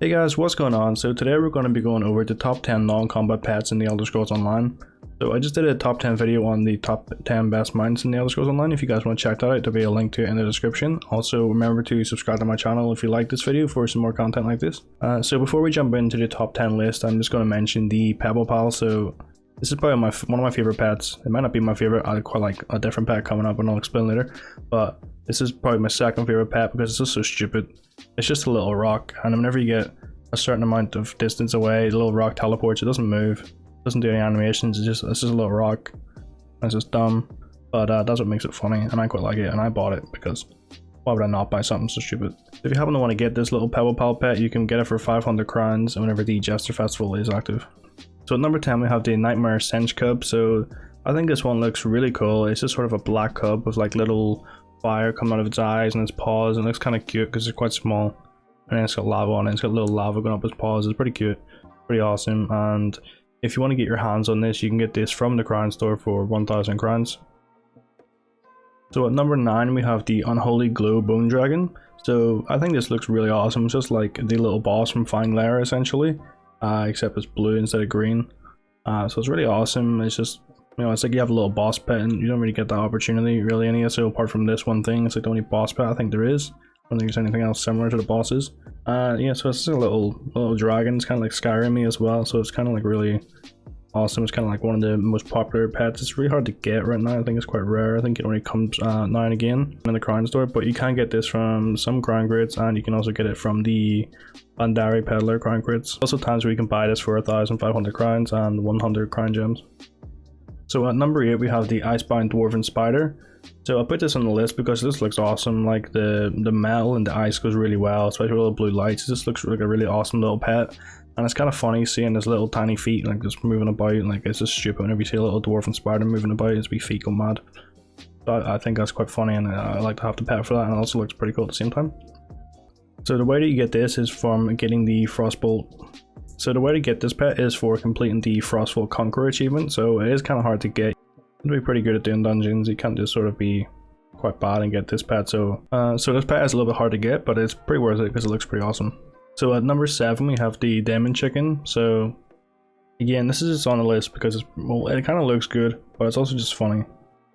Hey guys, what's going on? So today we're going to be going over the top 10 non-combat pets in the Elder Scrolls Online. So I just did a top 10 video on the top 10 best mounts in the Elder Scrolls Online. If you guys want to check that out, there'll be a link to it in the description. Also remember to subscribe to my channel if you like this video for some more content like this. So before we jump into the top 10 list, I'm just going to mention the Pebble Pal. So this is probably one of my favorite pets. It might not be my favorite. I quite like a different pet coming up and I'll explain later. But this is probably my second favorite pet because it's just so stupid. It's just a little rock, and whenever you get a certain amount of distance away, the little rock teleports. It doesn't move, doesn't do any animations. It's just a little rock. It's just dumb, but that's what makes it funny, and I quite like it, and I bought it because why would I not buy something so stupid? If you happen to want to get this little Pebble Pal pet, you can get it for 500 crowns whenever the Jester Festival is active. So at number 10 we have the Nightmare Senche Cub. So I think this one looks really cool. It's just sort of a black cub with like little fire coming out of its eyes and its paws, and it looks kind of cute because it's quite small. And then it's got lava on it. It's got a little lava going up its paws. It's pretty cute, pretty awesome. And if you want to get your hands on this, you can get this from the crown store for 1,000 crowns. So at number 9 we have the Unholy Glow Bone Dragon. So I think this looks really awesome. It's just like the little boss from Lair essentially, except it's blue instead of green. So it's really awesome. It's just, you know, it's like you have a little boss pet and you don't really get that opportunity really in ESO apart from this one thing. It's like the only boss pet I think there is. I don't think there's anything else similar to the bosses. Yeah, so it's just a little dragon. It's kind of like Skyrim-y as well, so it's kind of like really awesome. It's kind of like one of the most popular pets. It's really hard to get right now. I think it's quite rare. I think it only comes now and again in the crown store, but you can get this from some crown crates, and you can also get it from the Bandari Peddler crown crates. Also times where you can buy this for 1,500 crowns and 100 crown gems. So at number 8 we have the Icebound Dwarven Spider. So I put this on the list because this looks awesome. Like the metal and the ice goes really well, especially with all the blue lights. This looks like a really awesome little pet, and it's kind of funny seeing his little tiny feet like just moving about. Like it's just stupid whenever you see a little dwarven spider moving about. His wee feet go mad. So I think that's quite funny, and I like to have the pet for that, and it also looks pretty cool at the same time. So the way that you get this is from getting the Frostbolt. So the way to get this pet is for completing the Frostbolt Conqueror achievement. So it is kind of hard to get. You'll be pretty good at doing dungeons. You can't just sort of be quite bad and get this pet. So this pet is a little bit hard to get, but it's pretty worth it because it looks pretty awesome. So at number 7 we have the Daemon Chicken. So again, this is just on the list because it's, well, it kind of looks good, but it's also just funny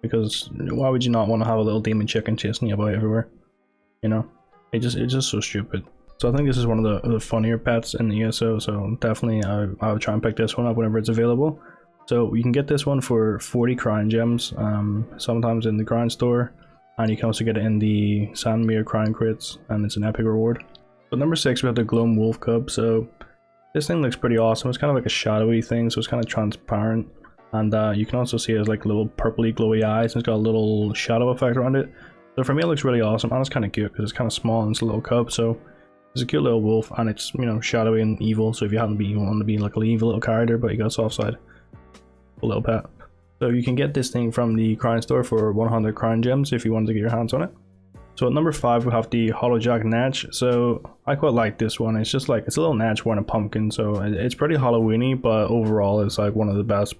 because why would you not want to have a little demon chicken chasing you about everywhere? You know, it's just so stupid. So I think this is one of the funnier pets in the ESO. So definitely I would try and pick this one up whenever it's available. So you can get this one for 40 crown gems, sometimes in the crown store, and you can also get it in the Sandmere crown crates, and it's an epic reward. So number 6 we have the Gloam Wolf Cub. So this thing looks pretty awesome. It's kind of like a shadowy thing, so it's kind of transparent, and you can also see it has like little purpley glowy eyes, and it's got a little shadow effect around it. So for me it looks really awesome, and it's kind of cute because it's kind of small and it's a little cub. So it's a cute little wolf, and it's, you know, shadowy and evil. So if you happen to be, you want to be like an evil little character, but you got a soft side. Little pet. So you can get this thing from the crown store for 100 crown gems if you want to get your hands on it. So at number 5 we have the Hollowjack Netch. So I quite like this one. It's just like, it's a little netch wearing a pumpkin, so it's pretty Halloweeny, but overall it's like one of the best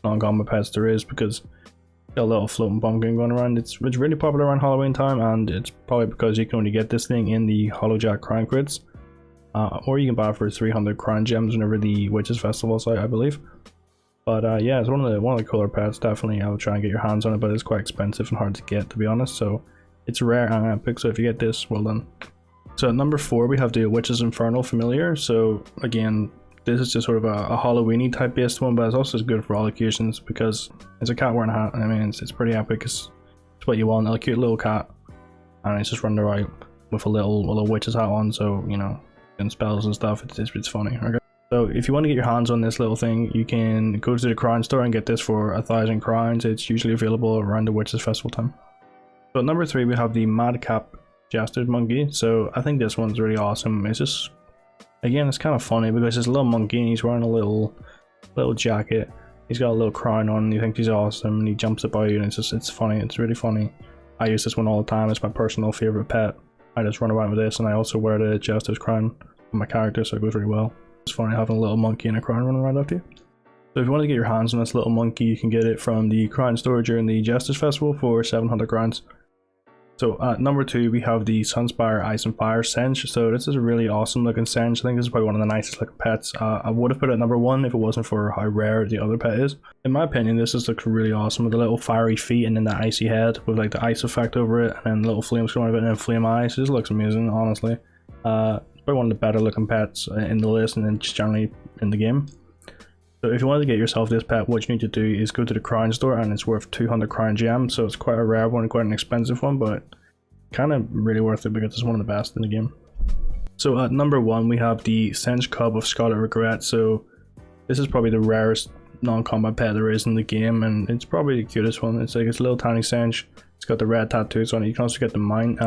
non-combat pets there is because it's got a little floating pumpkin going around. It's really popular around Halloween time, and it's probably because you can only get this thing in the Hollowjack crown crates, or you can buy it for 300 crown gems whenever the Witches Festival is out, I believe. But yeah, it's one of the cooler pets. Definitely I would try and get your hands on it, but it's quite expensive and hard to get, to be honest. So it's rare and epic, so if you get this, well done. So at number 4 we have the Witch's Infernal Familiar. So again, this is just sort of a Halloweeny type based one, but it's also good for all occasions because it's a cat wearing a hat. I mean, it's pretty epic. It's what you want, a cute little cat, and it's just running around with a little witch's hat on, so you know, doing spells and stuff. It's funny. Okay? So if you want to get your hands on this little thing, you can go to the crown store and get this for 1,000 crowns. It's usually available around the Witches Festival time. So at number 3 we have the MadCap Jester Monkey. So I think this one's really awesome. It's just, again, it's kind of funny because it's a little monkey and he's wearing a little jacket. He's got a little crown on and he thinks he's awesome and he jumps about you, and it's funny. It's really funny. I use this one all the time. It's my personal favorite pet. I just run around with this, and I also wear the Jester's crown on my character, so it goes really well. It's funny having a little monkey and a crown running around after you. So if you want to get your hands on this little monkey, you can get it from the crown store during the Jester's Festival for 700 crowns. So at number 2 we have the Sunspire Ice and Fire Senche. So this is a really awesome looking Senche. I think this is probably one of the nicest looking pets. I would have put it at number 1 if it wasn't for how rare the other pet is. In my opinion, this just looks really awesome with the little fiery feet and then the icy head with like the ice effect over it and then little flames coming out of it and then flame eyes. It just looks amazing, honestly. It's probably one of the better looking pets in the list and then just generally in the game. So if you want to get yourself this pet, what you need to do is go to the crown store, and it's worth 200 crown gems, so it's quite a rare one, quite an expensive one, but kind of really worth it because it's one of the best in the game. So at number 1 we have the Senche Cub of Scarlet Regret. So this is probably the rarest non-combat pet there is in the game, and it's probably the cutest one. It's like it's a little tiny Senche. It's got the red tattoos on it. You can also get the mount.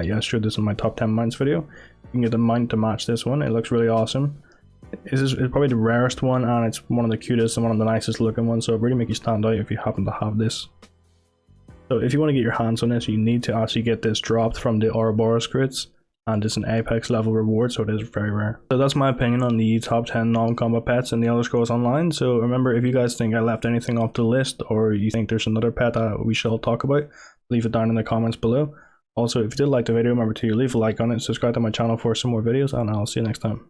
Yeah, I showed this in my top 10 mounts video. You can get the mount to match this one. It looks really awesome. It's probably the rarest one, and it's one of the cutest and one of the nicest looking ones, so it really make you stand out if you happen to have this. So if you want to get your hands on this, you need to actually get this dropped from the Ouroboros crates, and it's an Apex level reward, so it is very rare. So that's my opinion on the top 10 non-combat pets in the Elder Scrolls Online. So remember, if you guys think I left anything off the list, or you think there's another pet that we should talk about, leave it down in the comments below. Also, if you did like the video, remember to leave a like on it, subscribe to my channel for some more videos, and I'll see you next time.